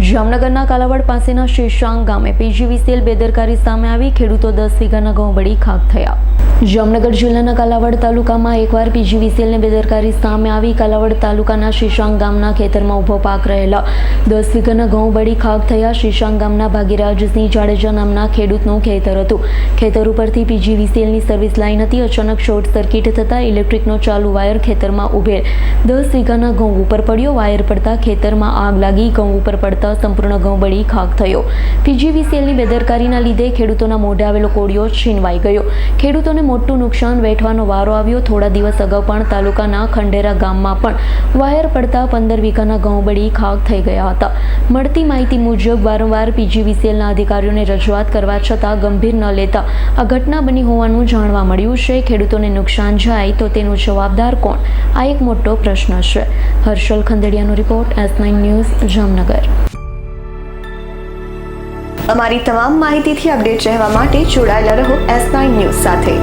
જામનગરના કાલાવડ પાસેના શેષાંગ ગામે પીજીવીસીએલ બેદરકારી સામે આવી ખેડૂતો 10 વીઘાના ઘઉં બળી ખાક થયા। જામનગર જિલ્લાના કાલાવડ તાલુકામાં એકવાર પીજીવીસીએલની બેદરકારી સામે આવી। કાલાવડ તાલુકાના શેષાંગ ગામના ખેતરમાં ઊભો પાક રહેલા 10 વીઘાના ઘઉં બળી ખાક થયા। શેષાંગ ગામના ભાગીરાજસિંહ જાડેજા નામના ખેડૂતનું ખેતર હતું। ખેતર ઉપરથી પીજીવીસીએલની સર્વિસ લાઇન હતી। અચાનક શોર્ટ સર્કિટ થતાં ઇલેક્ટ્રિકનો ચાલુ વાયર ખેતરમાં ઉભેલ 10 વીઘાના ઘઉં ઉપર પડ્યો। વાયર પડતા ખેતરમાં આગ લાગી। ઘઉં ઉપર પડતા સંપૂર્ણ ઘઉં બળી ખાક થયો। પીજીવીસીએલની બેદરકારીના લીધે ખેડૂતોના મોઢે આવેલો કોળિયો છીનવાઈ ગયો। ખેડૂતોને મોટું નુકસાન વેઠવાનો વારો આવ્યો। થોડા દિવસ અગાઉ પણ તાલુકાના ખંડેરા ગામમાં પણ વાયર પડતા 15 વીઘાના ઘઉં બળી ખાક થઈ ગયા હતા। મળતી માહિતી મુજબ વારંવાર પીજીવીસીએલના અધિકારીઓને રજૂઆત કરવા છતાં ગંભીર ન લેતા આ ઘટના બની હોવાનું જાણવા મળ્યું છે। ખેડૂતોને નુકસાન જાય તો તેનો જવાબદાર કોણ? આ એક મોટો પ્રશ્ન છે। હર્ષલ ખંડેરિયાનો રિપોર્ટ, S9 ન્યૂઝ, જામનગર। અમારી તમામ માહિતીથી અપડેટ રહેવા માટે જોડાયેલા રહો S9 ન્યૂઝ સાથે।